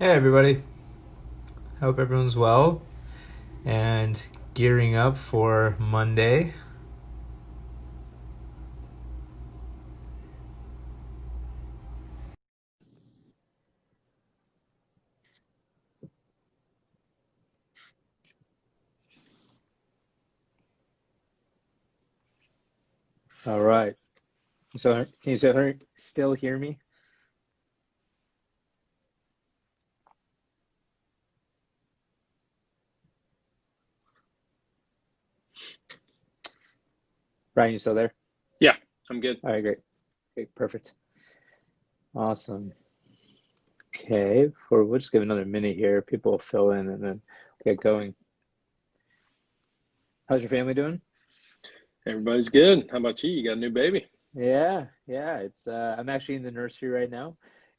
Hey everybody, hope everyone's well and gearing up for Monday. All right. So can you still hear me? Brian, you still there? Yeah, I'm good. All right, great. Okay, perfect. Awesome. Okay, we'll just give another minute here. People will fill in and then get going. How's your family doing? Everybody's good. How about you? You got a new baby? Yeah. It's I'm actually in the nursery right now,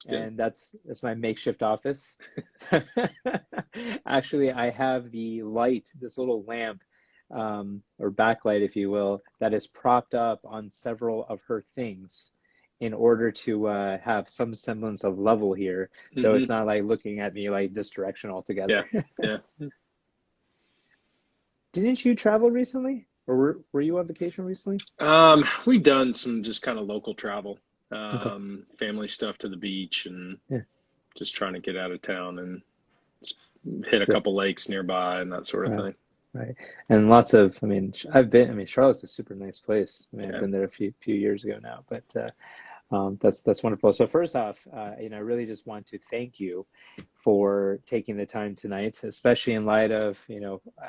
Good. and that's my makeshift office. Actually, I have the light, this little lamp, or backlight, if you will, that is propped up on several of her things in order to have some semblance of level here. So it's Hmm. not like looking at me like this direction Yeah, altogether. yeah. Didn't you travel recently? Or were you on vacation recently? We've done some just kind of local travel, Okay. family stuff to the beach, and Yeah, just trying to get out of town and s- hit a sure. couple lakes nearby and that sort of Right. thing. Right. And lots of, I mean, Charlotte's a super nice place. I mean, I've Yeah. been there a few years ago now, but that's wonderful. So first off, I really just want to thank you for taking the time tonight, especially in light of,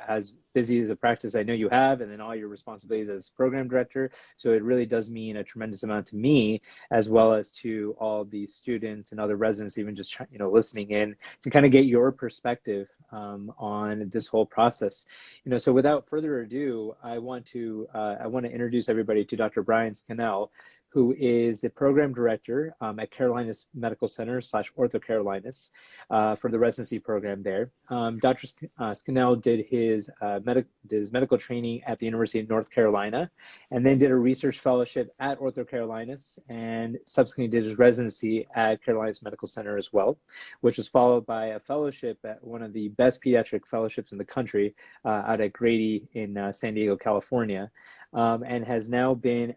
as busy as a practice I know you have, and then all your responsibilities as program director. So it really does mean a tremendous amount to me, as well as to all the students and other residents, even just listening in to kind of get your perspective on this whole process. So without further ado, I want to introduce everybody to Dr. Brian Scannell, who is the program director at Carolinas Medical Center slash Ortho Carolinas for the residency program there. Dr. Scannell did his medical training at the University of North Carolina, and then did a research fellowship at Ortho Carolinas, and subsequently did his residency at Carolinas Medical Center as well, which was followed by a fellowship at one of the best pediatric fellowships in the country, out at Grady in San Diego, California, and has now been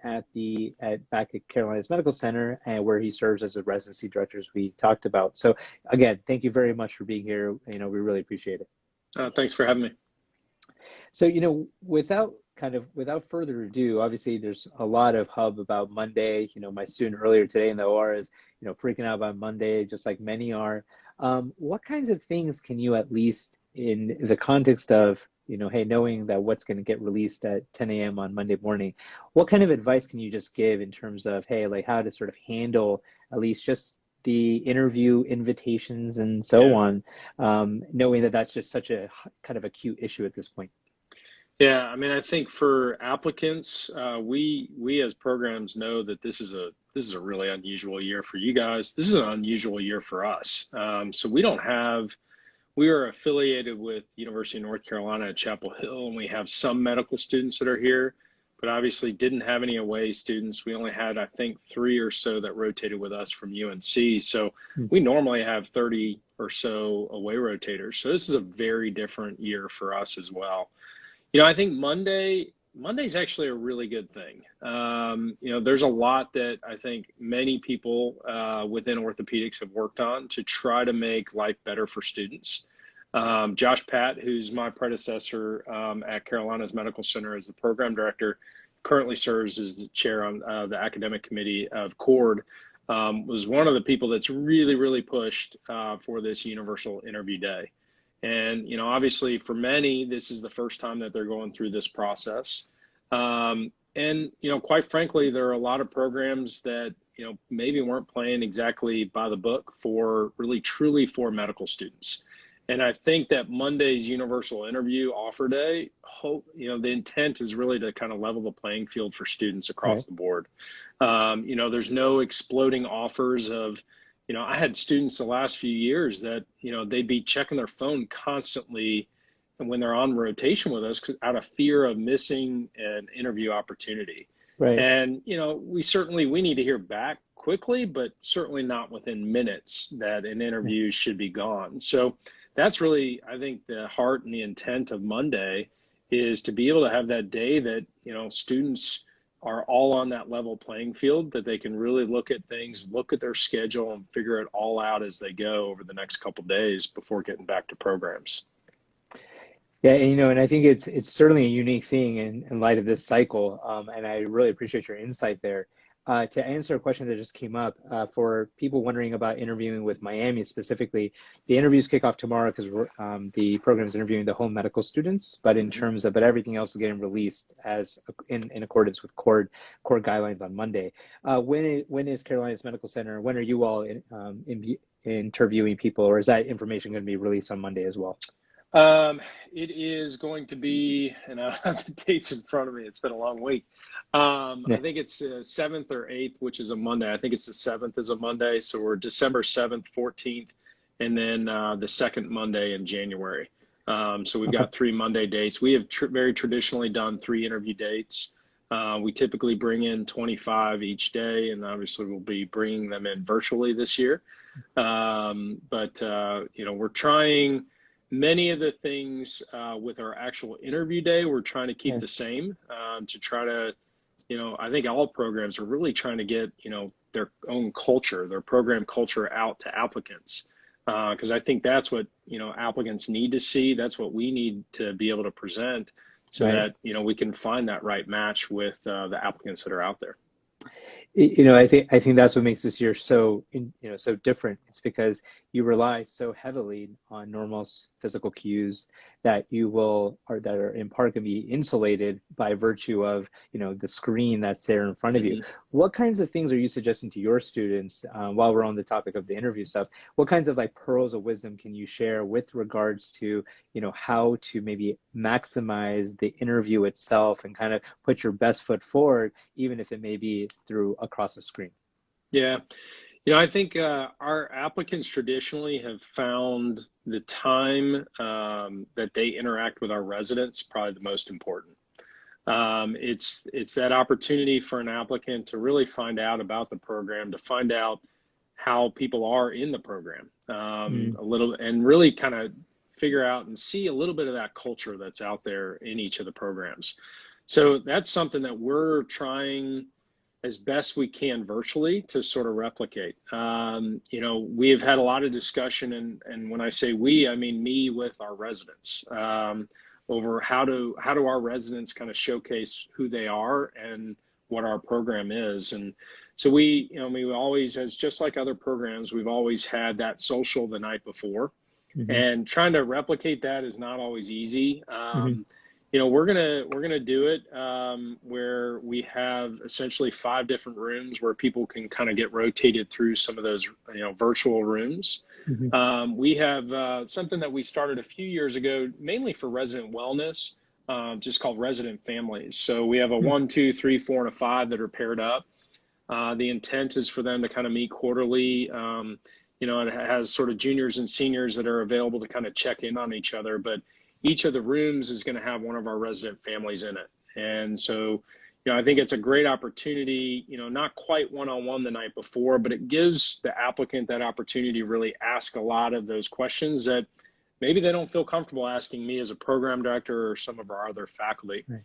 back at Carolinas Medical Center, and where he serves as a residency director, as we talked about. So again, thank you very much for being here. We really appreciate it. Thanks for having me. So without further ado, obviously there's a lot of hub about Monday. My student earlier today in the OR is freaking out about Monday, just like many are. What kinds of things can you, at least in the context of, hey, knowing that what's going to get released at 10 a.m. on Monday morning, what kind of advice can you just give in terms of, hey, like how to sort of handle at least just the interview invitations and so Yeah. on, knowing that that's just such a kind of acute issue at this point? Yeah, I mean, I think for applicants, we as programs know that this is a really unusual year for you guys. This is an unusual year for us. So we are affiliated with University of North Carolina at Chapel Hill, and we have some medical students that are here, but obviously didn't have any away students. We only had, I think, three or so that rotated with us from UNC. So Hmm. we normally have 30 or so away rotators. So this is a very different year for us as well. I think Monday's actually a really good thing. There's a lot that I think many people within orthopedics have worked on to try to make life better for students. Josh Pat, who's my predecessor at Carolinas Medical Center as the program director, currently serves as the chair on the academic committee of CORD, was one of the people that's really, really pushed for this universal interview day. And, obviously for many, this is the first time that they're going through this process. And, quite frankly, there are a lot of programs that, maybe weren't playing exactly by the book for really truly for medical students. And I think that Monday's universal interview offer day, the intent is really to kind of level the playing field for students Right. across the board. There's no exploding offers of, I had students the last few years that, they'd be checking their phone constantly and when they're on rotation with us out of fear of missing an interview opportunity. Right. And, we need to hear back quickly, but certainly not within minutes that an interview should be gone. So that's really, I think, the heart and the intent of Monday is to be able to have that day that, students are all on that level playing field, that they can really look at things, look at their schedule, and figure it all out as they go over the next couple of days before getting back to programs. Yeah, and I think it's certainly a unique thing in light of this cycle, and I really appreciate your insight there. To answer a question that just came up, for people wondering about interviewing with Miami specifically, the interviews kick off tomorrow because the program is interviewing the home medical students, but in terms of, but everything else is getting released as in accordance with core guidelines on Monday. When is Carolinas Medical Center? When are you all interviewing people, or is that information going to be released on Monday as well? It is going to be, and I have the dates in front of me. It's been a long week. I think it's 7th or 8th, which is a Monday. I think it's the 7th is a Monday. So we're December 7th, 14th, and then the second Monday in January. So we've got 3 Monday dates. We have very traditionally done 3 interview dates. We typically bring in 25 each day, and obviously we'll be bringing them in virtually this year. But we're trying many of the things with our actual interview day, we're trying to keep the same to try to, I think all programs are really trying to get, their own culture, their program culture out to applicants. Because I think that's what, applicants need to see. That's what we need to be able to present so that, we can find that right match with the applicants that are out there. I think that's what makes this year so different. It's because you rely so heavily on normal physical cues that that are in part going to be insulated by virtue of the screen that's there in front of you. What kinds of things are you suggesting to your students while we're on the topic of the interview stuff? What kinds of pearls of wisdom can you share with regards to how to maybe maximize the interview itself and kind of put your best foot forward, even if it may be across a screen? Yeah. I think our applicants traditionally have found the time that they interact with our residents probably the most important. It's that opportunity for an applicant to really find out about the program, to find out how people are in the program a little, and really kind of figure out and see a little bit of that culture that's out there in each of the programs. So that's something that we're trying as best we can virtually to sort of replicate. We have had a lot of discussion, and when I say we, I mean me with our residents, over how do our residents kind of showcase who they are and what our program is. And so we always, as just like other programs, we've always had that social the night before, and trying to replicate that is not always easy. We're gonna do it where we have essentially 5 different rooms where people can kind of get rotated through some of those virtual rooms. We have something that we started a few years ago, mainly for resident wellness, just called resident families. So we have a 1, 2, 3, 4, and a 5 that are paired up. The intent is for them to kind of meet quarterly. It has sort of juniors and seniors that are available to kind of check in on each other, but each of the rooms is going to have one of our resident families in it. And so, I think it's a great opportunity, not quite one-on-one the night before, but it gives the applicant that opportunity to really ask a lot of those questions that maybe they don't feel comfortable asking me as a program director or some of our other faculty. Right.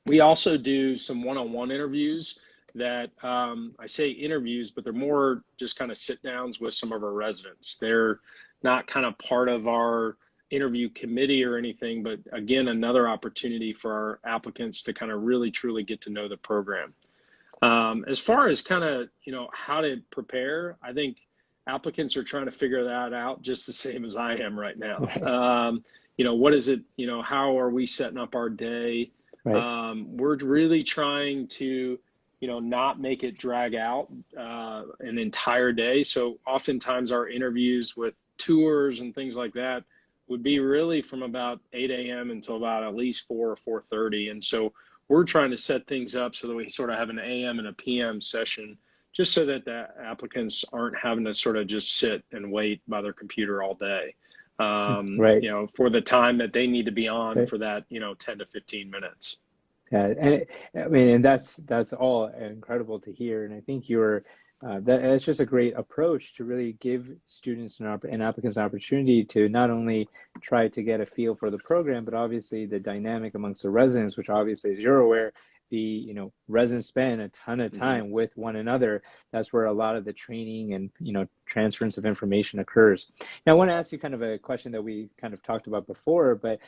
We also do some one-on-one interviews that I say interviews, but they're more just kind of sit downs with some of our residents. They're not kind of part of our interview committee or anything, but again, another opportunity for our applicants to kind of really truly get to know the program. As far as kind of how to prepare, I think applicants are trying to figure that out just the same as I am right now. What is it, how are we setting up our day? We're really trying to not make it drag out an entire day. So oftentimes our interviews with tours and things like that would be really from about 8 a.m. until about at least 4 or 4:30. And so we're trying to set things up so that we sort of have an AM and a PM session, just so that the applicants aren't having to sort of just sit and wait by their computer all day, for the time that they need to be on for that, 10 to 15 minutes. Yeah, and I mean, and that's all incredible to hear. And I think that's just a great approach to really give students and applicants an opportunity to not only try to get a feel for the program, but obviously the dynamic amongst the residents, which obviously, as you're aware, residents spend a ton of time with one another. That's where a lot of the training and transference of information occurs. Now, I want to ask you kind of a question that we kind of talked about before, but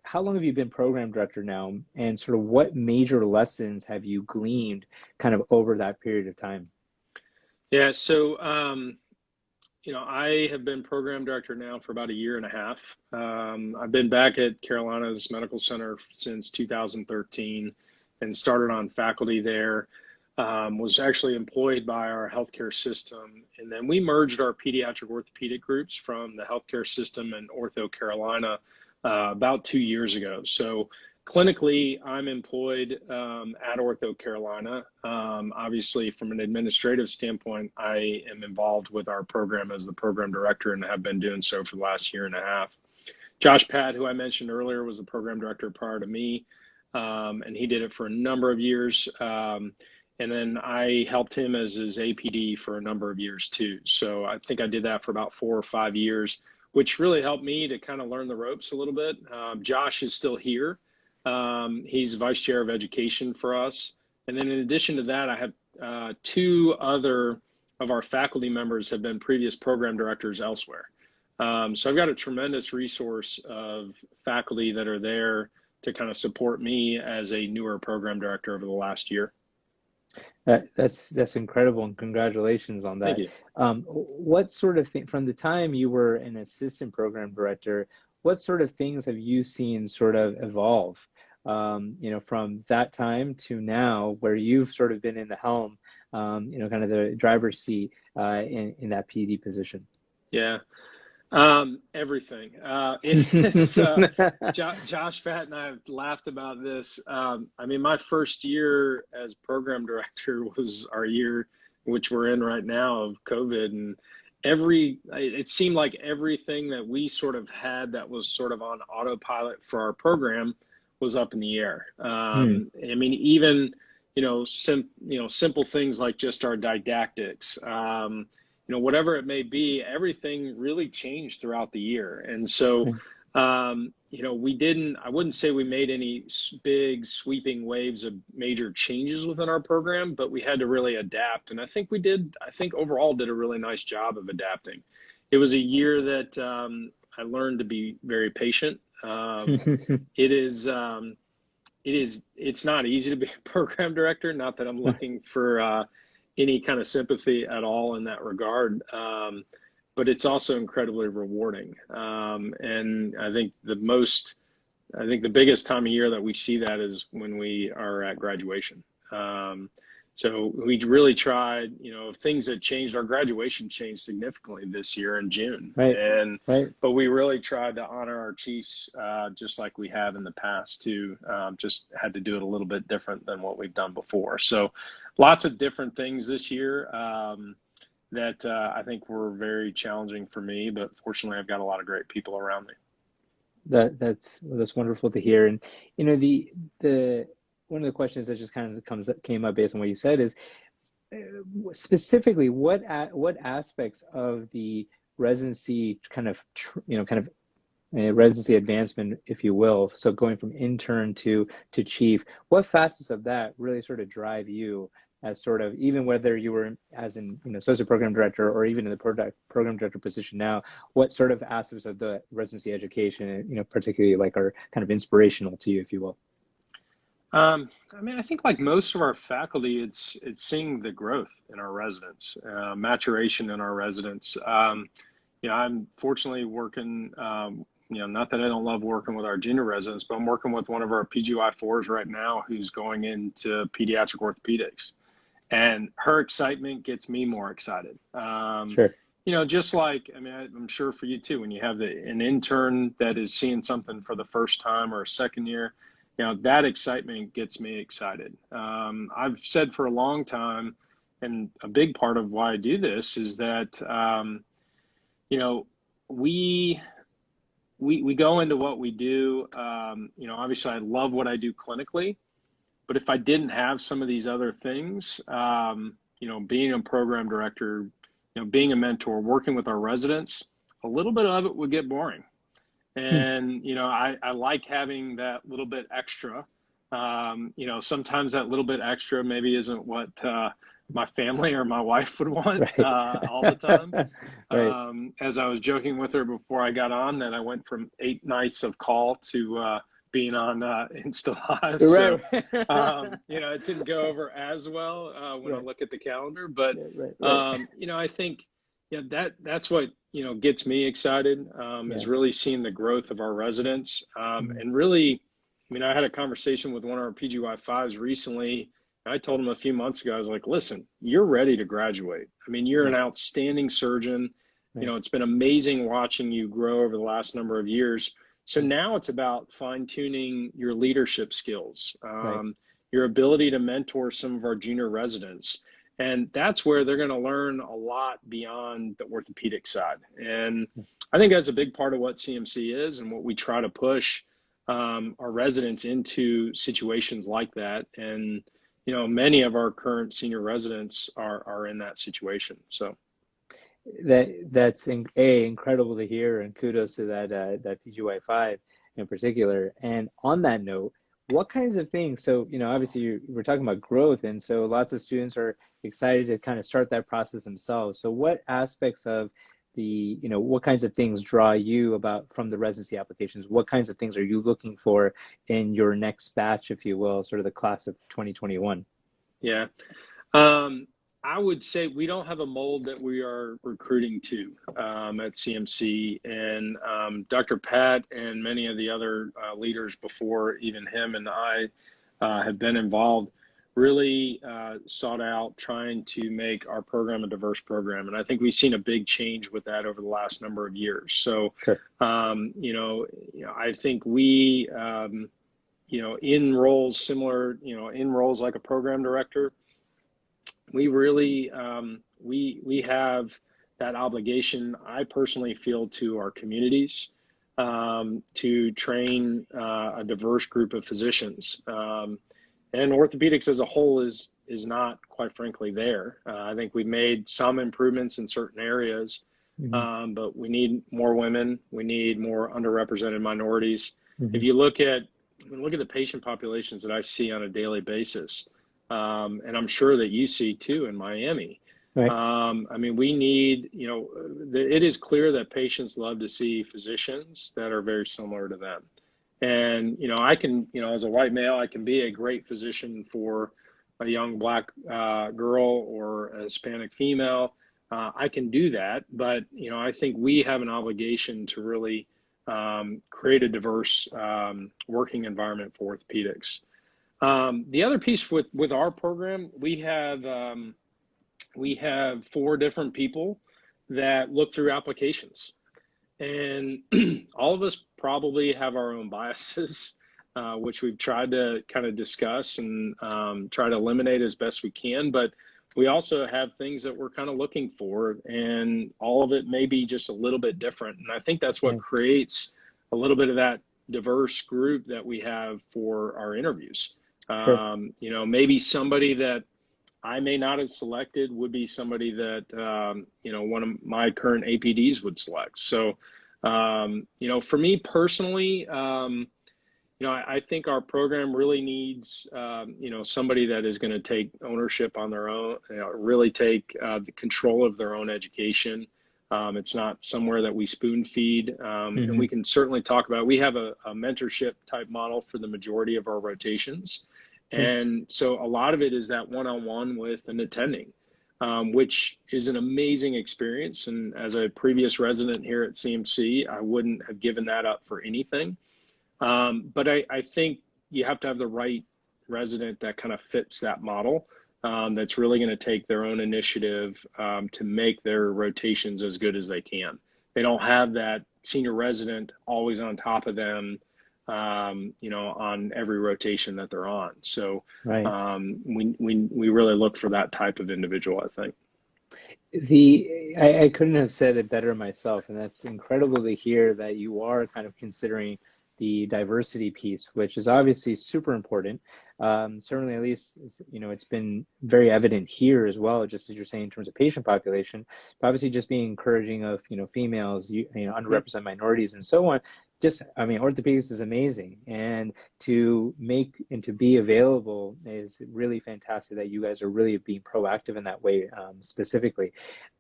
how long have you been program director now, and sort of what major lessons have you gleaned kind of over that period of time? Yeah, so I have been program director now for about a year and a half. I've been back at Carolina's Medical Center since 2013 and started on faculty there. Was actually employed by our healthcare system. And then we merged our pediatric orthopedic groups from the healthcare system and Ortho Carolina about 2 years ago. So clinically, I'm employed at Ortho Carolina. Obviously, from an administrative standpoint, I am involved with our program as the program director and have been doing so for the last year and a half. Josh Pad, who I mentioned earlier, was the program director prior to me, and he did it for a number of years. And then I helped him as his APD for a number of years too. So I think I did that for about 4 or 5 years, which really helped me to kind of learn the ropes a little bit. Josh is still here. He's vice chair of education for us. And then in addition to that, I have 2 other of our faculty members have been previous program directors elsewhere. So I've got a tremendous resource of faculty that are there to kind of support me as a newer program director over the last year. That's incredible, and congratulations on that. Thank you. What sort of thing, from the time you were an assistant program director, what sort of things have you seen sort of evolve, from that time to now, where you've sort of been in the helm, kind of the driver's seat in that PD position? Yeah. Everything. Josh Fatt and I have laughed about this. I mean, my first year as program director was our year, which we're in right now, of COVID, and it seemed like everything that we sort of had that was sort of on autopilot for our program was up in the air. I mean, even simple things like just our didactics. Whatever it may be, everything really changed throughout the year. And so, I wouldn't say we made any big sweeping waves of major changes within our program, but we had to really adapt. And I think overall did a really nice job of adapting. It was a year that I learned to be very patient. It's not easy to be a program director, not that I'm looking for any kind of sympathy at all in that regard. But it's also incredibly rewarding. And I think the biggest time of year that we see that is when we are at graduation. So we really tried, things that changed. Our graduation changed significantly this year in June. But we really tried to honor our chiefs just like we have in the past too. Just had to do it a little bit different than what we've done before. So lots of different things this year that I think were very challenging for me, but fortunately I've got a lot of great people around me. That's wonderful to hear. And the one of the questions that just kind of came up based on what you said is specifically what aspects of the residency residency advancement, if you will, so going from intern to chief, what facets of that really sort of drive you as sort of, even whether you were as in associate program director or even in the program director position now, what sort of aspects of the residency education particularly like are kind of inspirational to you, if you will? I mean, I think like most of our faculty, it's seeing the growth in our residents, maturation in our residents. I'm fortunately working, not that I don't love working with our junior residents, but I'm working with one of our PGY4s right now who's going into pediatric orthopedics. And her excitement gets me more excited. Sure. Just like, I mean, I'm sure for you too, when you have an intern that is seeing something for the first time or a second year, that excitement gets me excited. I've said for a long time, and a big part of why I do this is that, we go into what we do. Obviously, I love what I do clinically, but if I didn't have some of these other things, being a program director, being a mentor, working with our residents, a little bit of it would get boring. And, I like having that little bit extra. Sometimes that little bit extra maybe isn't what my family or my wife would want all the time. Right. As I was joking with her before I got on, that I went from 8 nights of call to being on Insta Live. So, it didn't go over as well when I look at the calendar. But, I think that's what, gets me excited is really seeing the growth of our residents. And really, I had a conversation with one of our PGY5s recently. I told him a few months ago, I was like, listen, you're ready to graduate. You're an outstanding surgeon. It's been amazing watching you grow over the last number of years. So now it's about fine-tuning your leadership skills, your ability to mentor some of our junior residents. And that's where they're going to learn a lot beyond the orthopedic side. And I think that's a big part of what CMC is and what we try to push our residents into situations like that. And, many of our current senior residents are in that situation. So that's incredible to hear, and kudos to that PGY5 in particular. And on that note, what kinds of things, so obviously we're talking about growth, and so lots of students are excited to kind of start that process themselves. So what aspects of what kinds of things draw you from the residency applications? What kinds of things are you looking for in your next batch, if you will, sort of the class of 2021? Yeah. I would say we don't have a mold that we are recruiting to at CMC, and Dr. Pat and many of the other leaders before even him and I have been involved really sought out trying to make our program a diverse program. And I think we've seen a big change with that over the last number of years. So, I think we, in roles similar, in roles like a program director, we really, we have that obligation, I personally feel, to our communities to train a diverse group of physicians. And orthopedics as a whole is not, quite frankly, there. I think we've made some improvements in certain areas, but we need more women. We need more underrepresented minorities. If you look at the patient populations that I see on a daily basis, and I'm sure that you see too in Miami. We need, it is clear that patients love to see physicians that are very similar to them. And, I can, as a white male, I can be a great physician for a young Black girl or a Hispanic female. I can do that. But, I think we have an obligation to really create a diverse working environment for orthopedics. The other piece with our program, we have 4 different people that look through applications. And all of us probably have our own biases, which we've tried to kind of discuss and try to eliminate as best we can. But we also have things that we're kind of looking for, and all of it may be just a little bit different. And I think that's what creates a little bit of that diverse group that we have for our interviews. Maybe somebody that I may not have selected would be somebody that, one of my current APDs would select. So, for me personally, I think our program really needs, somebody that is going to take ownership on their own, really take the control of their own education. It's not somewhere that we spoon feed. And we can certainly talk about, we have a mentorship type model for the majority of our rotations. And so a lot of it is that one-on-one with an attending, which is an amazing experience. And as a previous resident here at CMC, I wouldn't have given that up for anything. But I think you have to have the right resident that kind of fits that model, that's really going to take their own initiative to make their rotations as good as they can. They don't have that senior resident always on top of them, on every rotation that they're on. So we really look for that type of individual, I think. I couldn't have said it better myself, and that's incredible to hear that you are kind of considering the diversity piece, which is obviously super important. Certainly, at least, it's been very evident here as well, just as you're saying in terms of patient population, but obviously just being encouraging of, females, underrepresented minorities and so on. Just, I mean, orthopedics is amazing, and to make and to be available is really fantastic that you guys are really being proactive in that way, specifically.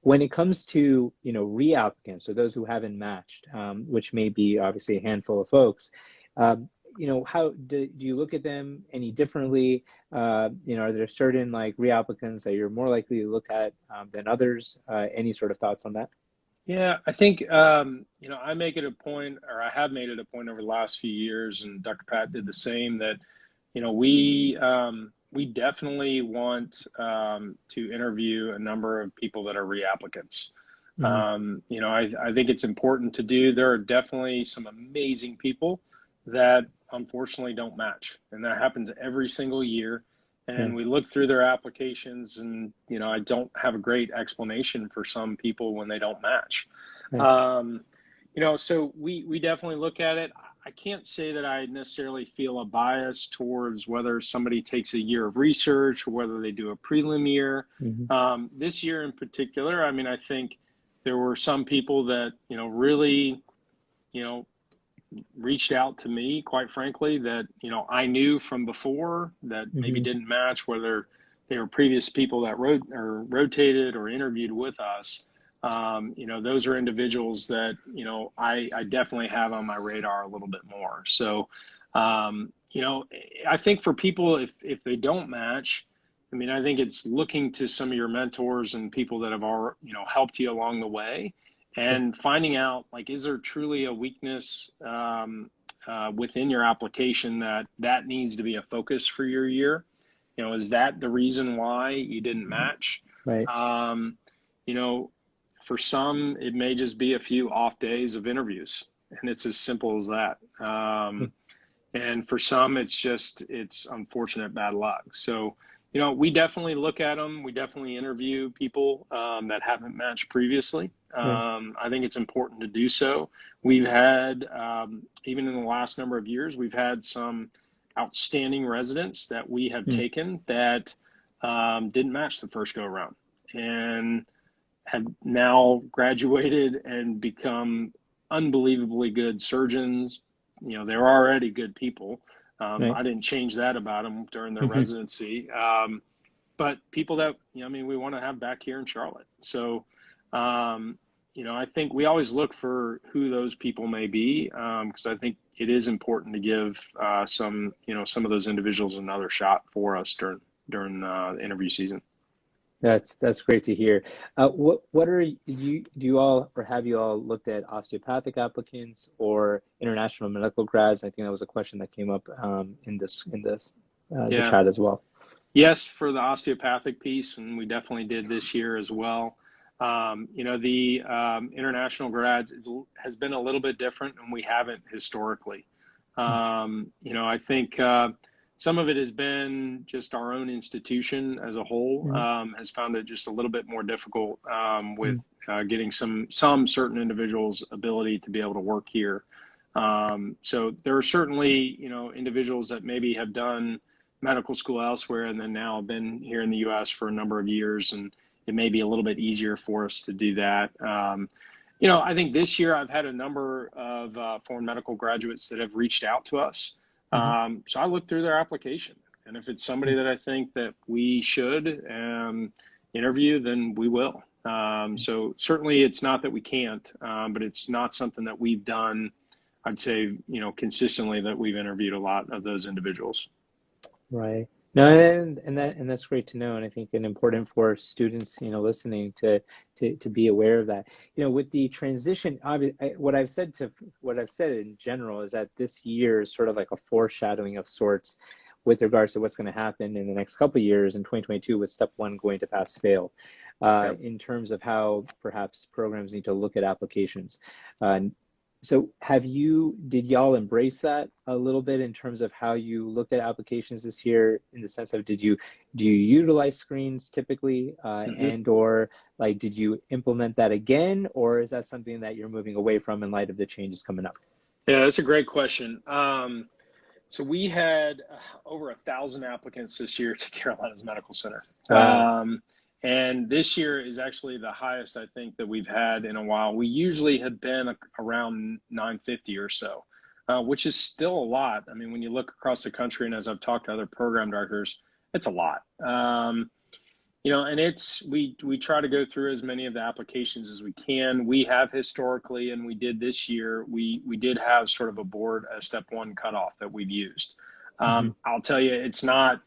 When it comes to, reapplicants, so those who haven't matched, which may be obviously a handful of folks, how do you look at them any differently? Are there certain like reapplicants that you're more likely to look at than others? Any sort of thoughts on that? Yeah, I think, I make it a point, or I have made it a point over the last few years, and Dr. Pat did the same, that, we definitely want to interview a number of people that are reapplicants. I think it's important to do. There are definitely some amazing people that unfortunately don't match, and that happens every single year. And we look through their applications, and I don't have a great explanation for some people when they don't match. So we definitely look at it. I can't say that I necessarily feel a bias towards whether somebody takes a year of research or whether they do a prelim year. This year in particular, I mean, I think there were some people that really reached out to me, quite frankly, that I knew from before that maybe didn't match, whether they were previous people that rotated or interviewed with us. Those are individuals that I definitely have on my radar a little bit more. So I think for people, if they don't match, I mean, I think it's looking to some of your mentors and people that have helped you along the way, and finding out, like, is there truly a weakness within your application that needs to be a focus for your year? Is that the reason why you didn't match? Right. For some, it may just be a few off days of interviews, and it's as simple as that. And for some, it's unfortunate bad luck. So, we definitely look at them. We definitely interview people that haven't matched previously. I think it's important to do so. We've had, even in the last number of years, we've had some outstanding residents that we have taken that didn't match the first go around, and have now graduated and become unbelievably good surgeons. They're already good people. I didn't change that about them during their residency. But people that, we want to have back here in Charlotte. So, I think we always look for who those people may be, because I think it is important to give some of those individuals another shot for us during the interview season. That's great to hear. What are you, do you all, or have you all looked at osteopathic applicants or international medical grads? I think that was a question that came up in the chat as well. Yes, for the osteopathic piece, and we definitely did this year as well. The international grads has been a little bit different, and we haven't historically. I think some of it has been just our own institution as a whole has found it just a little bit more difficult with getting some certain individuals' ability to be able to work here. So there are certainly, individuals that maybe have done medical school elsewhere and then now been here in the U.S. for a number of years, and it may be a little bit easier for us to do that. I think this year I've had a number of foreign medical graduates that have reached out to us. So I look through their application, and if it's somebody that I think that we should interview, then we will. So certainly it's not that we can't, but it's not something that we've done, I'd say, consistently, that we've interviewed a lot of those individuals. Right. No, and that's great to know, and I think it's important for students, listening to be aware of that. With the transition, what I've said in general is that this year is sort of like a foreshadowing of sorts with regards to what's going to happen in the next couple of years in 2022 with step one going to pass fail, in terms of how perhaps programs need to look at applications. So did y'all embrace that a little bit in terms of how you looked at applications this year, in the sense of do you utilize screens typically, Hmm. and or like did you implement that again, or is that something that you're moving away from in light of the changes coming up? Yeah, that's a great question. So we had over 1,000 applicants this year to Carolina's Medical Center. Wow. And this year is actually the highest I think that we've had in a while. We usually have been around 950 or so, which is still a lot. I mean, when you look across the country, and as I've talked to other program directors, it's a lot. And we try to go through as many of the applications as we can. We have historically, and we did this year, we did have sort of a step one cutoff that we've used. Hmm. I'll tell you, it's not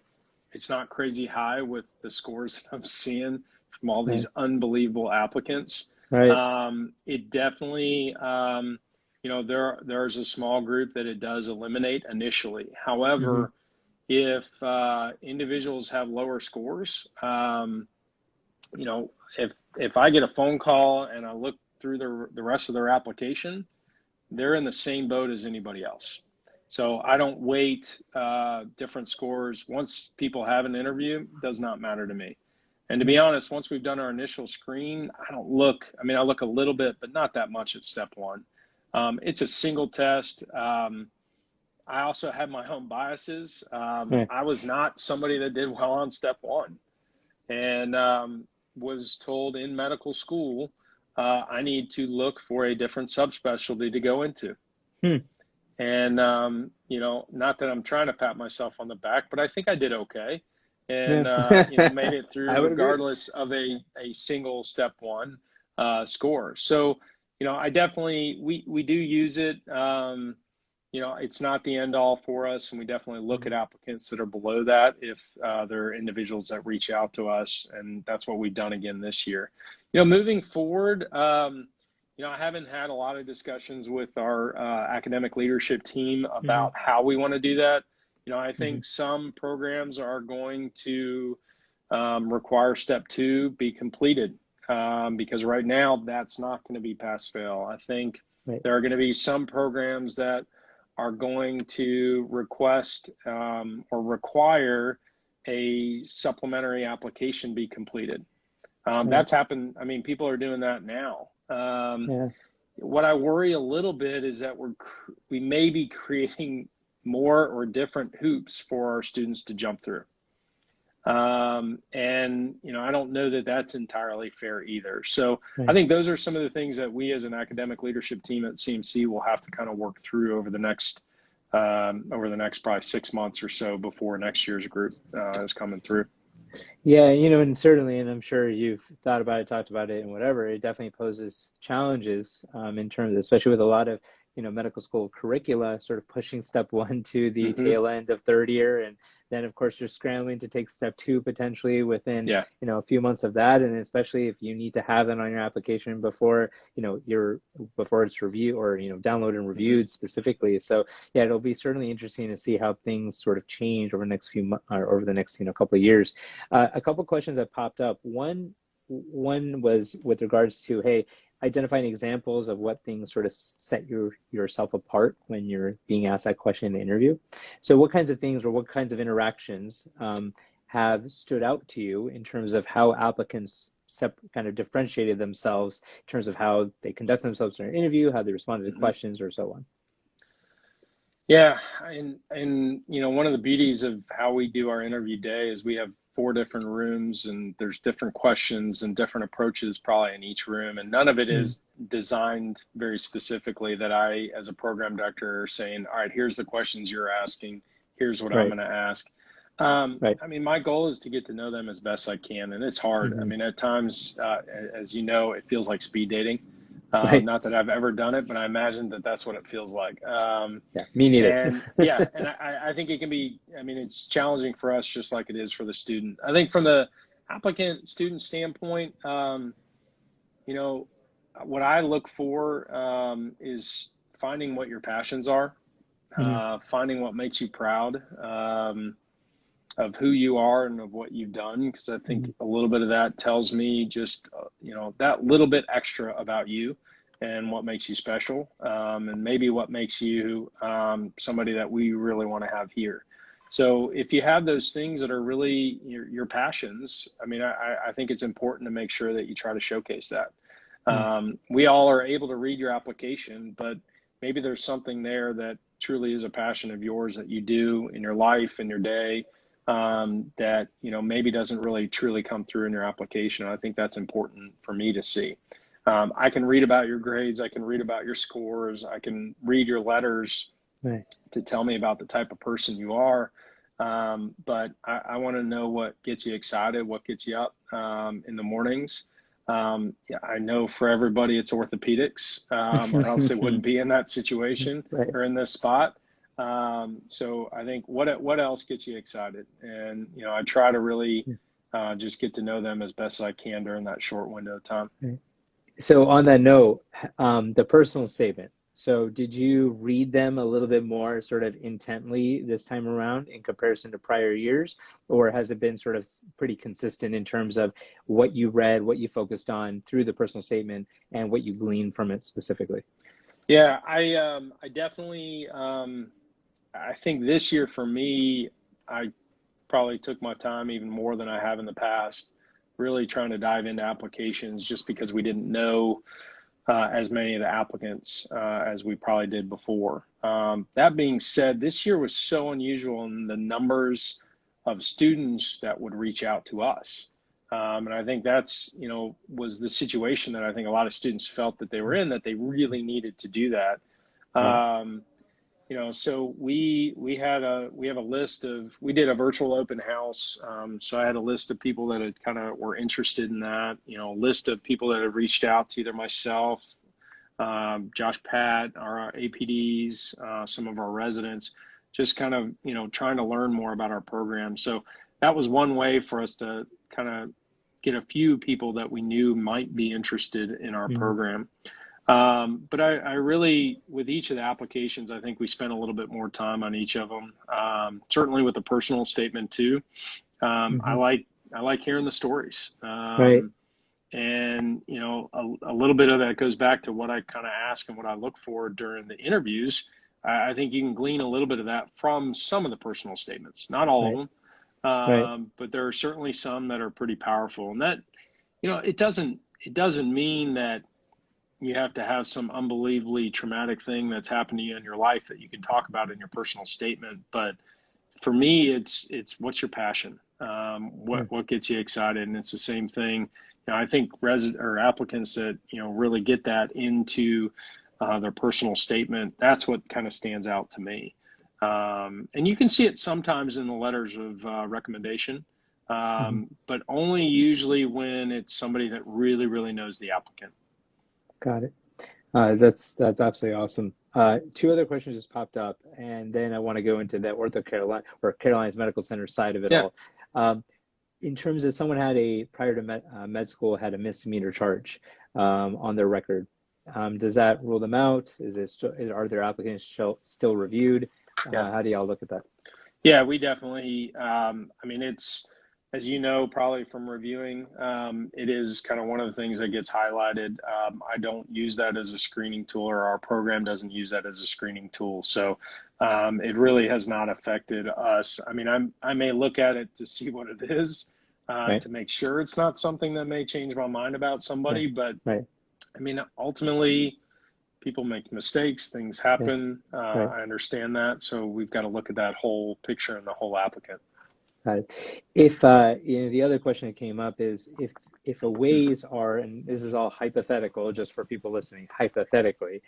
crazy high with the scores that I'm seeing from all these Right. unbelievable applicants. Right. It definitely, there's a small group that it does eliminate initially. Hmm. However, if individuals have lower scores, you know, if I get a phone call and I look through the rest of their application, they're in the same boat as anybody else. So I don't weight different scores. Once people have an interview, does not matter to me. And to be honest, once we've done our initial screen, I look a little bit, but not that much at step one. It's a single test. I also have my own biases. Right. I was not somebody that did well on step one, and was told in medical school I need to look for a different subspecialty to go into. Hmm. And not that I'm trying to pat myself on the back, but I think I did okay, and Yeah. made it through I would agree. regardless of a single step one score. So I definitely we do use it. It's not the end all for us, and we definitely look at applicants that are below that if they're individuals that reach out to us, and that's what we've done again this year. Moving forward, I haven't had a lot of discussions with our academic leadership team Hmm. about how we want to do that. I Hmm. think some programs are going to require step two be completed, because right now that's not going to be pass fail. I think Right. there are going to be some programs that are going to request or require a supplementary application be completed. Right. That's happened. I mean, people are doing that now. Yeah. What I worry a little bit is that we may be creating more or different hoops for our students to jump through. And I don't know that that's entirely fair either. So I Right. think those are some of the things that we as an academic leadership team at CMC will have to kind of work through over the next probably 6 months or so before next year's group is coming through. Yeah, and certainly, and I'm sure you've thought about it, talked about it, and whatever, it definitely poses challenges, in terms of, especially with a lot of, medical school curricula sort of pushing step one to the Hmm. tail end of third year. And then, of course, you're scrambling to take step two potentially within, Yeah. a few months of that. And especially if you need to have it on your application before, before it's reviewed or, downloaded and Hmm. reviewed specifically. So yeah, it'll be certainly interesting to see how things sort of change over the next few months or over the next, couple of years. A couple questions that popped up. One was with regards to, hey, identifying examples of what things sort of set yourself apart when you're being asked that question in the interview. So what kinds of things or what kinds of interactions have stood out to you in terms of how applicants kind of differentiated themselves in terms of how they conduct themselves in an interview, how they responded to Hmm. questions, or so on? Yeah, and one of the beauties of how we do our interview day is we have 4 different rooms, and there's different questions and different approaches probably in each room, and none of it Mm, is designed very specifically that I, as a program director, are saying, all right, here's the questions you're asking, here's what I'm right, going to ask. right. I mean, my goal is to get to know them as best I can, and it's hard. I Hmm. mean, at times, as you know, it feels like speed dating. Right. Not that I've ever done it, but I imagine that that's what it feels like. Yeah, me neither. And yeah, and I think it can be, I mean, it's challenging for us just like it is for the student. I think from the applicant student standpoint, what I look for is finding what your passions are, Hmm. finding what makes you proud of who you are and of what you've done, because I think Hmm. a little bit of that tells me just, that little bit extra about you. and what makes you special, and maybe what makes you somebody that we really want to have here. So if you have those things that are really your passions, I mean, I think it's important to make sure that you try to showcase that. We all are able to read your application, but maybe there's something there that truly is a passion of yours that you do in your life, in your day, that, maybe doesn't really truly come through in your application. I think that's important for me to see. I can read about your grades. I can read about your scores. I can read your letters to tell me about the type of person you are. But I want to know what gets you excited, what gets you up in the mornings. I know for everybody it's orthopedics, or else they wouldn't be in that situation or in this spot. So I think what else gets you excited? And, I try to really just get to know them as best as I can during that short window of time. So on that note, the personal statement. So did you read them a little bit more sort of intently this time around in comparison to prior years? Or has it been sort of pretty consistent in terms of what you read, what you focused on through the personal statement, and what you gleaned from it specifically? Yeah, I definitely, I think this year for me, I probably took my time even more than I have in the past, really trying to dive into applications just because we didn't know as many of the applicants as we probably did before. That being said, this year was so unusual in the numbers of students that would reach out to us. And I think that's, was the situation that I think a lot of students felt that they were in, that they really needed to do that. So we have a list of, we did a virtual open house. So I had a list of people that had kind of were interested in that, a list of people that had reached out to either myself, Josh, Pat, our APDs, some of our residents, just kind of, trying to learn more about our program. So that was one way for us to kind of get a few people that we knew might be interested in our program. But I really, with each of the applications, I think we spent a little bit more time on each of them. Certainly with the personal statement too. I like hearing the stories. And, a little bit of that goes back to what I kind of ask and what I look for during the interviews. I think you can glean a little bit of that from some of the personal statements, not all of them. But there are certainly some that are pretty powerful, and that, it doesn't mean that you have to have some unbelievably traumatic thing that's happened to you in your life that you can talk about in your personal statement. But for me, it's what's your passion? What gets you excited? And it's the same thing. I think applicants that, really get that into their personal statement, that's what kind of stands out to me. And you can see it sometimes in the letters of recommendation, but only usually when it's somebody that really, really knows the applicant. Got it. That's absolutely awesome. Two other questions just popped up, and then I want to go into the Carolinas Medical Center side of it all. In terms of someone prior to med school had a misdemeanor charge on their record, does that rule them out? Are their applicants still reviewed? How do y'all look at that? Yeah, we definitely. It's, as you know, probably from reviewing, it is kind of one of the things that gets highlighted. I don't use that as a screening tool, or our program doesn't use that as a screening tool. So it really has not affected us. I may look at it to see what it is, to make sure it's not something that may change my mind about somebody. But ultimately, people make mistakes, things happen. I understand that. So we've got to look at that whole picture and the whole applicant. If the other question that came up is if aways are, and this is all hypothetical just for people listening, hypothetically,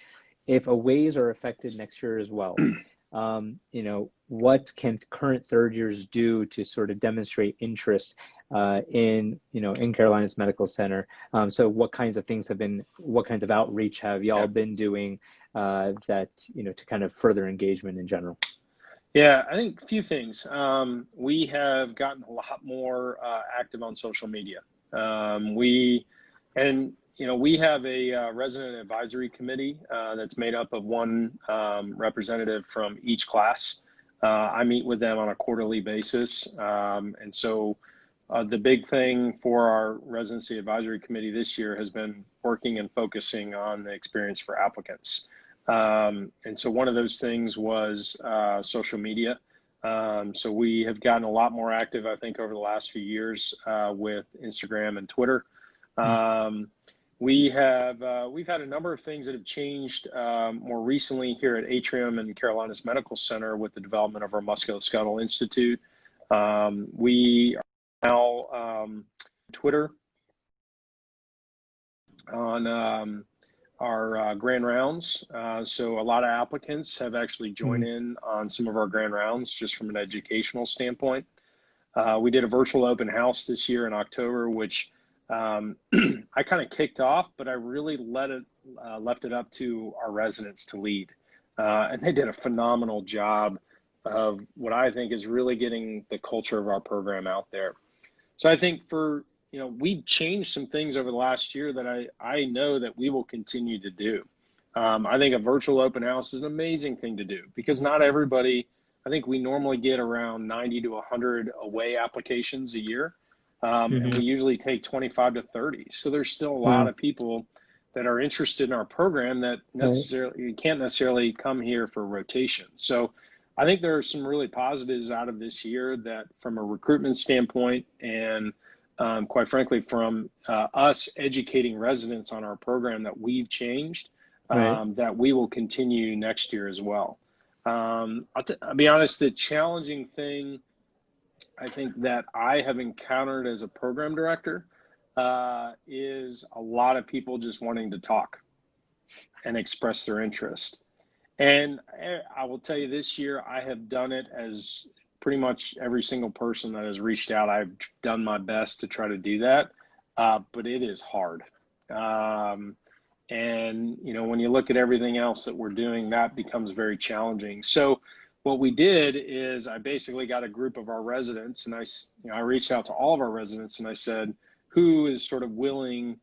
if aways are affected next year as well, what can current third years do to sort of demonstrate interest in Carolinas Medical Center? So what kinds of things what kinds of outreach have y'all been doing that, to kind of further engagement in general? Yeah, I think a few things. We have gotten a lot more active on social media. We have a resident advisory committee that's made up of one representative from each class. I meet with them on a quarterly basis. And so the big thing for our residency advisory committee this year has been working and focusing on the experience for applicants. And so one of those things was social media. So we have gotten a lot more active, I think, over the last few years with Instagram and Twitter. We've had a number of things that have changed more recently here at Atrium and Carolinas Medical Center with the development of our Musculoskeletal Institute. We are now Twitter on our grand rounds. So a lot of applicants have actually joined in on some of our grand rounds just from an educational standpoint. We did a virtual open house this year in October, which I kind of kicked off, but I really left it up to our residents to lead. And they did a phenomenal job of what I think is really getting the culture of our program out there. So I think we've changed some things over the last year that I know that we will continue to do. I think a virtual open house is an amazing thing to do because not everybody, I think we normally get around 90 to 100 away applications a year. And we usually take 25 to 30. So there's still a lot of people that are interested in our program that can't necessarily come here for rotation. So I think there are some really positives out of this year that from a recruitment standpoint and quite frankly, from us educating residents on our program that we've changed, that we will continue next year as well. I'll be honest, the challenging thing I think that I have encountered as a program director is a lot of people just wanting to talk and express their interest. And I will tell you this year, I have done it as pretty much every single person that has reached out. I've done my best to try to do that, but it is hard. And, when you look at everything else that we're doing, that becomes very challenging. So what we did is I basically got a group of our residents and I reached out to all of our residents and I said, who is sort of willing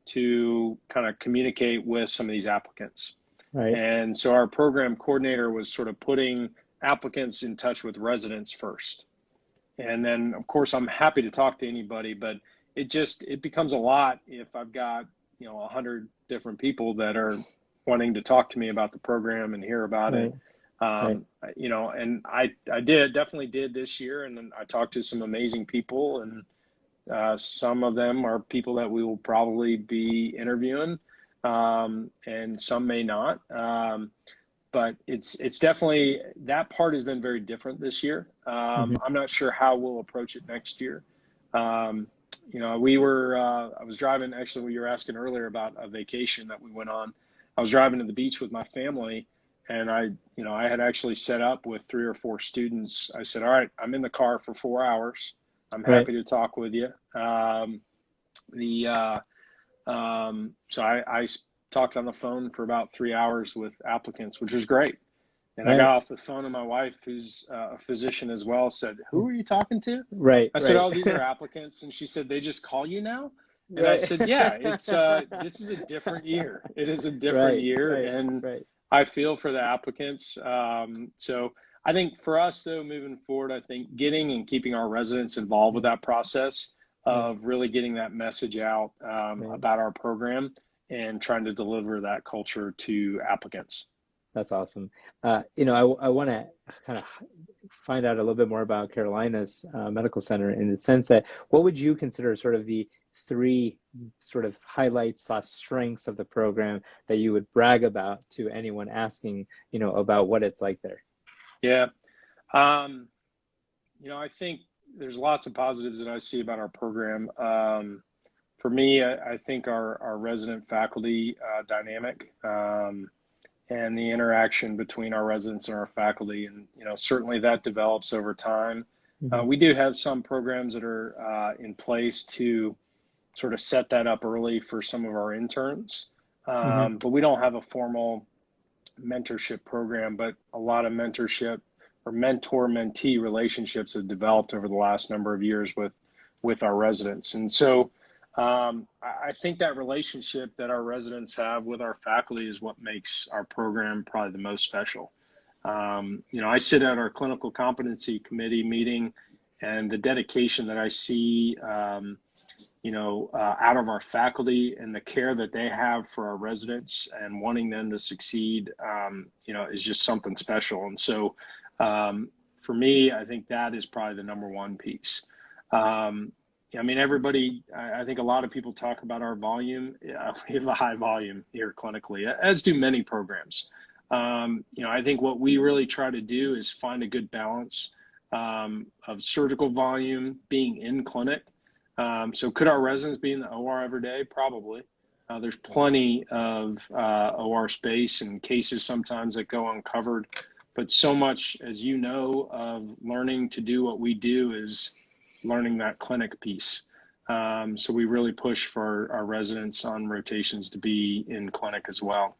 to kind of communicate with some of these applicants? Right. And so our program coordinator was sort of putting applicants in touch with residents first. And then of course I'm happy to talk to anybody, but it becomes a lot if I've got, 100 different people that are wanting to talk to me about the program and hear about it. And I definitely did this year. And then I talked to some amazing people and some of them are people that we will probably be interviewing. And some may not. But it's definitely, that part has been very different this year. I'm not sure how we'll approach it next year. I was driving, actually, you were asking earlier about a vacation that we went on. I was driving to the beach with my family and I had actually set up with 3 or 4 students. I said, all right, I'm in the car for 4 hours. I'm happy to talk with you. So I talked on the phone for about 3 hours with applicants, which was great. And I got off the phone and my wife, who's a physician as well, said, who are you talking to? I said, oh, these are applicants. And she said, they just call you now? And I said, yeah, this is a different year. It is a different year. And I feel for the applicants. So I think for us, though, moving forward, I think getting and keeping our residents involved with that process of really getting that message out about our program and trying to deliver that culture to applicants. That's awesome. I want to kind of find out a little bit more about Carolinas Medical Center in the sense that what would you consider sort of the 3 sort of highlights / strengths of the program that you would brag about to anyone asking, about what it's like there? Yeah. I think there's lots of positives that I see about our program. For me, I think our resident faculty dynamic and the interaction between our residents and our faculty, and certainly that develops over time. We do have some programs that are in place to sort of set that up early for some of our interns, but we don't have a formal mentorship program, but a lot of mentorship or mentor-mentee relationships have developed over the last number of years with our residents. And so I think that relationship that our residents have with our faculty is what makes our program probably the most special. I sit at our clinical competency committee meeting and the dedication that I see, out of our faculty and the care that they have for our residents and wanting them to succeed, is just something special. And so for me, I think that is probably the number one piece. I think a lot of people talk about our volume. We have a high volume here clinically, as do many programs. I think what we really try to do is find a good balance of surgical volume being in clinic. So could our residents be in the OR every day? Probably. There's plenty of OR space and cases sometimes that go uncovered. But so much, as you know, of learning to do what we do is learning that clinic piece. So we really push for our residents on rotations to be in clinic as well.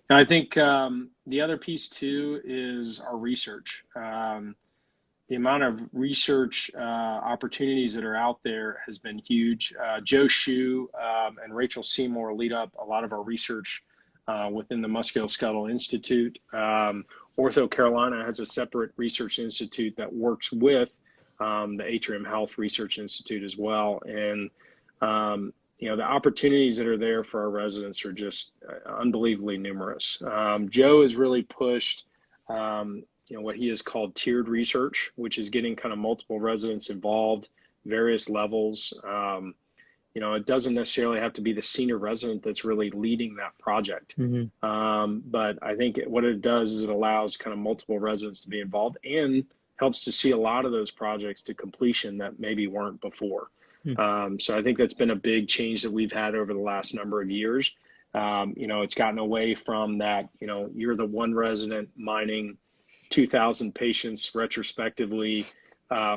And I think the other piece too is our research. The amount of research opportunities that are out there has been huge. Joe Hsu and Rachel Seymour lead up a lot of our research within the Musculoskeletal Institute. Ortho Carolina has a separate research institute that works with the Atrium Health Research Institute as well. And, the opportunities that are there for our residents are just unbelievably numerous. Joe has really pushed, what he has called tiered research, which is getting kind of multiple residents involved, various levels. It doesn't necessarily have to be the senior resident that's really leading that project. Mm-hmm. But I think what it does is it allows kind of multiple residents to be involved and helps to see a lot of those projects to completion that maybe weren't before. Mm-hmm. So I think that's been a big change that we've had over the last number of years. It's gotten away from that, you're the one resident mining 2,000 patients retrospectively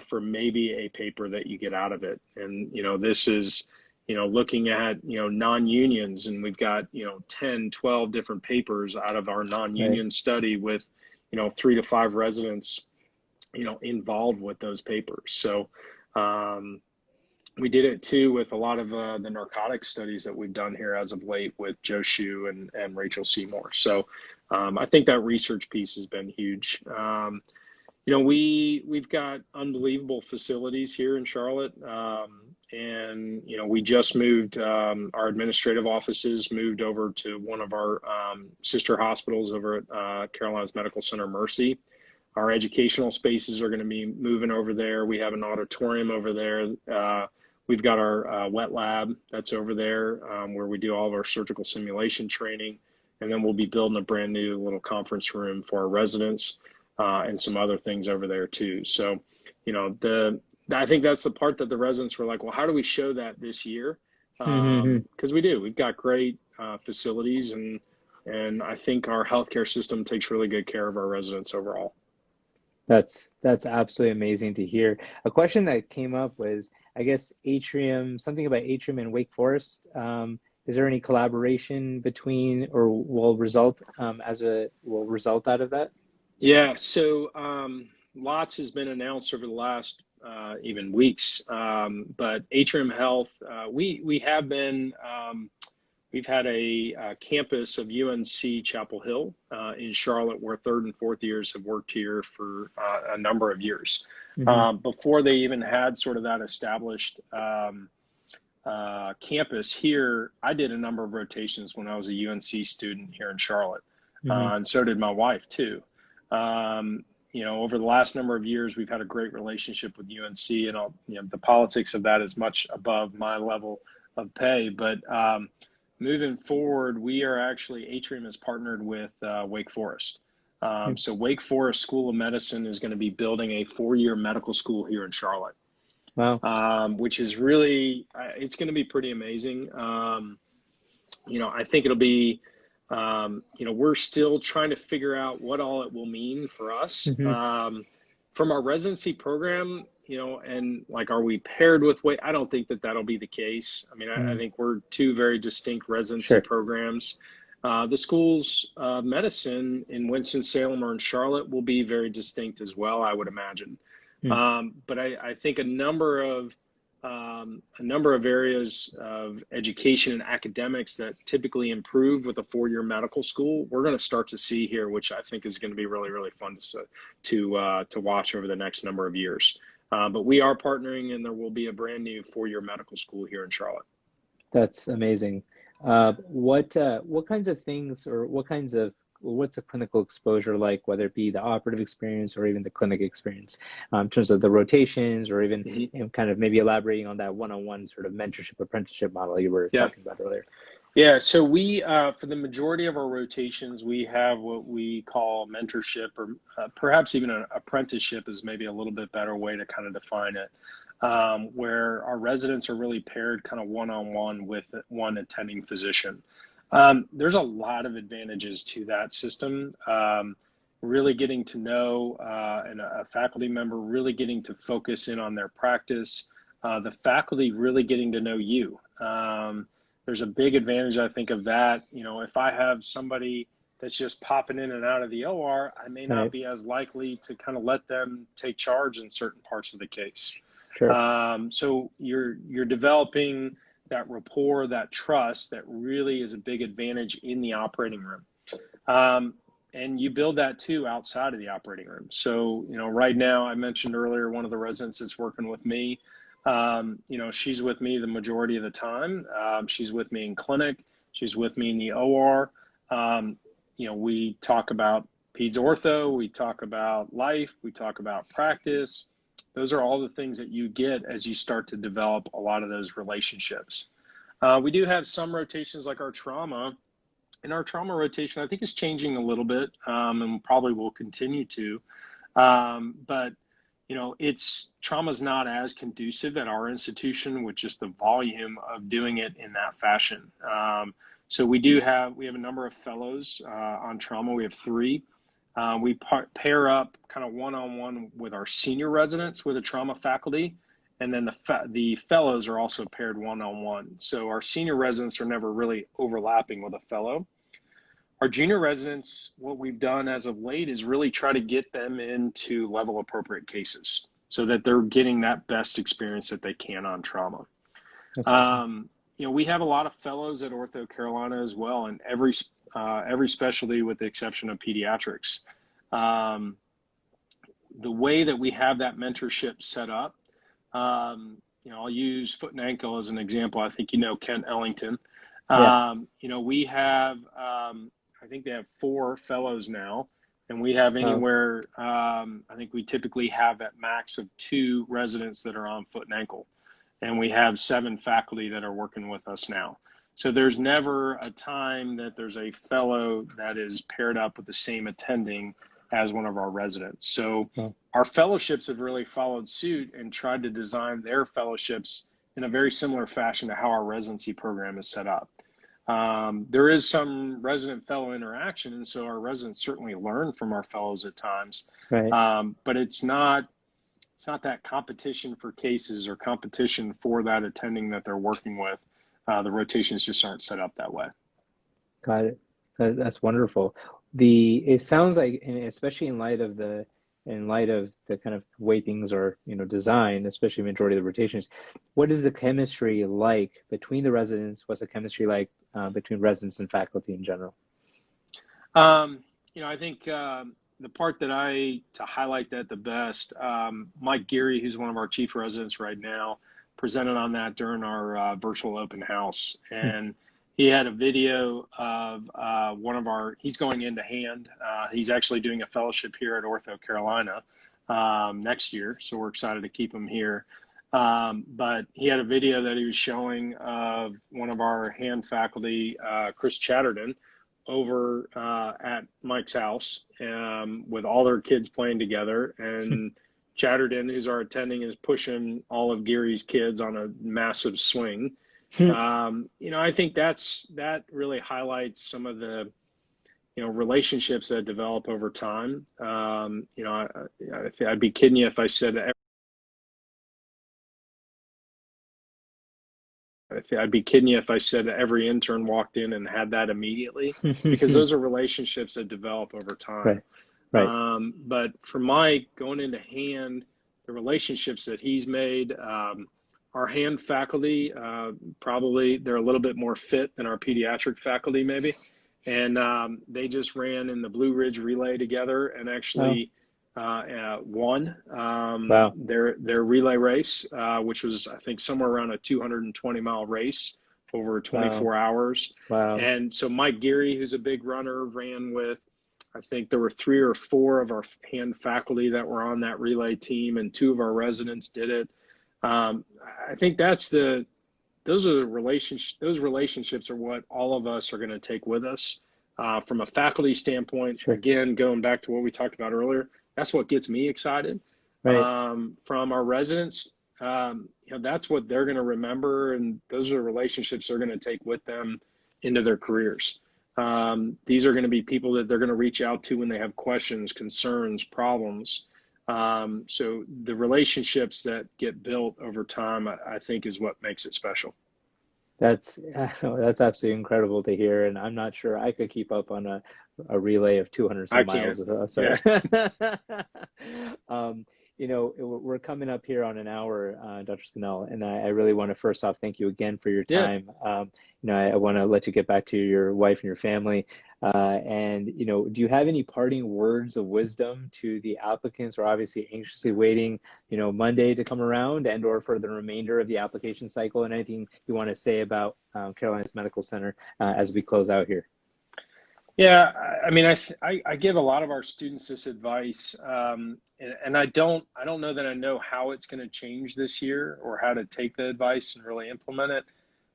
for maybe a paper that you get out of it. And, this is, looking at, non-unions, and we've got, 10, 12 different papers out of our non-union right. study with, 3 to 5 residents, involved with those papers. So we did it too with a lot of the narcotic studies that we've done here as of late with Joe Hsu and Rachel Seymour. So I think that research piece has been huge. We've got unbelievable facilities here in Charlotte. And we just moved, our administrative offices moved over to one of our sister hospitals over at Carolinas Medical Center Mercy. Our educational spaces are going to be moving over there. We have an auditorium over there. We've got our wet lab that's over there where we do all of our surgical simulation training. And then we'll be building a brand new little conference room for our residents and some other things over there too. So, I think that's the part that the residents were like, well, how do we show that this year? Because we do. We've got great facilities, and I think our healthcare system takes really good care of our residents overall. That's absolutely amazing to hear. A question that came up was, I guess, something about Atrium and Wake Forest. Is there any collaboration between, or will result out of that? Yeah. So lots has been announced over the last even weeks. But Atrium Health, we have been. We've had a campus of UNC Chapel Hill in Charlotte, where 3rd and 4th years have worked here for a number of years. Mm-hmm. Before they even had sort of that established campus here, I did a number of rotations when I was a UNC student here in Charlotte, mm-hmm. And so did my wife too. Over the last number of years, we've had a great relationship with UNC, and the politics of that is much above my level of pay, but moving forward, Atrium is partnered with Wake Forest. So Wake Forest School of Medicine is going to be building a 4-year medical school here in Charlotte. Wow. Which is really, it's going to be pretty amazing. I think it'll be, we're still trying to figure out what all it will mean for us. Mm-hmm. From our residency program, and are we paired with Wake? I don't think that'll be the case. I mean, I think we're 2 very distinct residency programs. The schools of medicine in Winston-Salem or in Charlotte will be very distinct as well, I would imagine. But I think a number of areas of education and academics that typically improve with a 4-year medical school, we're going to start to see here, which I think is going to be really, really fun to watch over the next number of years. But we are partnering, and there will be a brand new four-year medical school here in Charlotte. That's amazing. What kinds of things, or what's a clinical exposure like, whether it be the operative experience or even the clinic experience, in terms of the rotations, or even kind of maybe elaborating on that one-on-one sort of mentorship apprenticeship model you were talking about earlier? Yeah, so we, for the majority of our rotations, we have what we call mentorship, or perhaps even an apprenticeship is maybe a little bit better way to kind of define it, where our residents are really paired kind of one-on-one with one attending physician. There's a lot of advantages to that system. Really getting to know and a faculty member really getting to focus in on their practice, the faculty really getting to know you. There's a big advantage, I think, of that. You know, if I have somebody that's just popping in and out of the OR, I may not be as likely to kind of let them take charge in certain parts of the case. Sure. So you're developing that rapport, that trust, that really is a big advantage in the operating room. And you build that too outside of the operating room. So, you know, right now, I mentioned earlier, one of the residents that's working with me, you know, she's with me the majority of the time. She's with me in clinic. She's with me in the OR. You know, we talk about peds ortho. We talk about life. We talk about practice. Those are all the things that you get as you start to develop a lot of those relationships. We do have some rotations like our trauma. And our trauma rotation, I think, is changing a little bit, and probably will continue to. But you know, trauma's not as conducive at our institution with just the volume of doing it in that fashion. So we have a number of fellows on trauma. We have 3. We pair up kind of one-on-one with our senior residents with a trauma faculty, and then the fellows are also paired one-on-one. So our senior residents are never really overlapping with a fellow. Our junior residents, what we've done as of late is really try to get them into level appropriate cases so that they're getting that best experience that they can on trauma. That's awesome. You know, we have a lot of fellows at Ortho Carolina as well, and every specialty with the exception of pediatrics. The way that we have that mentorship set up, you know, I'll use foot and ankle as an example. I think you know Kent Ellington. You know, we have, I think they have 4 fellows now, and we have anywhere, I think we typically have at max of 2 residents that are on foot and ankle, and we have 7 faculty that are working with us now. So there's never a time that there's a fellow that is paired up with the same attending as one of our residents. So our fellowships have really followed suit and tried to design their fellowships in a very similar fashion to how our residency program is set up. There is some resident fellow interaction, and so our residents certainly learn from our fellows at times. But it's not that competition for cases or competition for that attending that they're working with. The rotations just aren't set up that way. Got it. That's wonderful. It sounds like, and especially in light of the kind of way things are, you know, designed, especially majority of the rotations, what is the chemistry like between the residents? What's the chemistry like between residents and faculty in general? You know, I think the part to highlight that the best, Mike Geary, who's one of our chief residents right now, presented on that during our virtual open house. And he had a video of he's going into hand. He's actually doing a fellowship here at Ortho Carolina next year. So we're excited to keep him here. But he had a video that he was showing of one of our hand faculty, Chris Chatterton, over at Mike's house with all their kids playing together. And Chatterton, who's our attending, is pushing all of Gary's kids on a massive swing. You know, I think that really highlights some of the, you know, relationships that develop over time. You know, I'd be kidding you if I said every intern walked in and had that immediately, because those are relationships that develop over time. But for Mike, going into hand, the relationships that he's made, our hand faculty, probably they're a little bit more fit than our pediatric faculty maybe. And they just ran in the Blue Ridge Relay together and actually won Wow. their relay race, which was, I think, somewhere around a 220-mile race over 24 hours. Wow. And so Mike Geary, who's a big runner, ran with, I think there were 3 or 4 of our hand faculty that were on that relay team, and 2 of our residents did it. I think those relationships are what all of us are going to take with us from a faculty standpoint. Sure. Again, going back to what we talked about earlier, that's what gets me excited. Right. From our residents, that's what they're going to remember, and those are relationships they're going to take with them into their careers. These are going to be people that they're going to reach out to when they have questions, concerns, problems. So the relationships that get built over time, I think, is what makes it special. That's absolutely incredible to hear, and I'm not sure I could keep up on a relay of 200 some miles. So, yeah. We're coming up here on an hour, Dr. Scannell, and I really want to first off thank you again for your time. I want to let you get back to your wife and your family. Do you have any parting words of wisdom to the applicants who are obviously anxiously waiting, Monday to come around, and or for the remainder of the application cycle, and anything you want to say about Carolinas Medical Center as we close out here? Yeah, I mean, I give a lot of our students this advice, and I don't know that I know how it's going to change this year or how to take the advice and really implement it.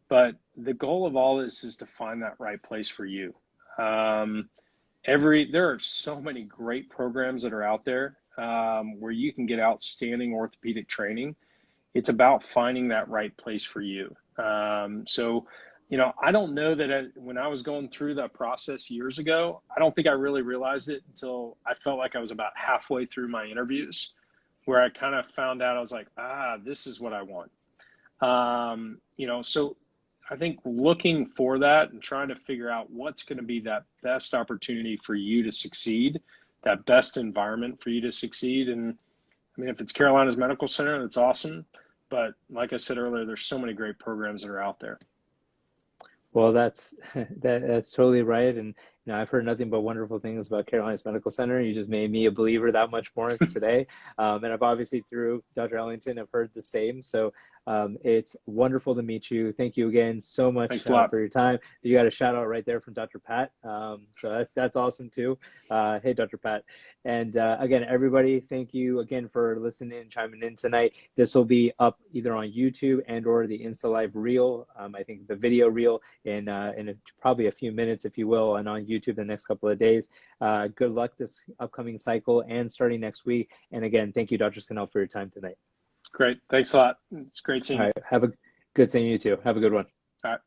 But the goal of all this is to find that right place for you. There are so many great programs that are out there where you can get outstanding orthopedic training. It's about finding that right place for you. I don't know that when I was going through that process years ago, I don't think I really realized it until I felt like I was about halfway through my interviews, where I kind of found out I was like, this is what I want. So I think looking for that and trying to figure out what's going to be that best opportunity for you to succeed, that best environment for you to succeed. And I mean, if it's Carolinas Medical Center, that's awesome. But like I said earlier, there's so many great programs that are out there. Well, that's totally right. And I've heard nothing but wonderful things about Carolinas Medical Center. You just made me a believer that much more today. And I've obviously, through Dr. Ellington, I've heard the same. So it's wonderful to meet you. Thank you again so much for your time. You got a shout out right there from Dr. Pat. So that's awesome too. Hey, Dr. Pat. And again, everybody, thank you again for listening and chiming in tonight. This will be up either on YouTube and or the Insta Live reel. I think the video reel in probably a few minutes, if you will, and on YouTube the next couple of days. Good luck this upcoming cycle and starting next week. And again, thank you, Dr. Scannell, for your time tonight. Great. Thanks a lot. It's great seeing you. All right. Have a good seeing you too. Have a good one. All right.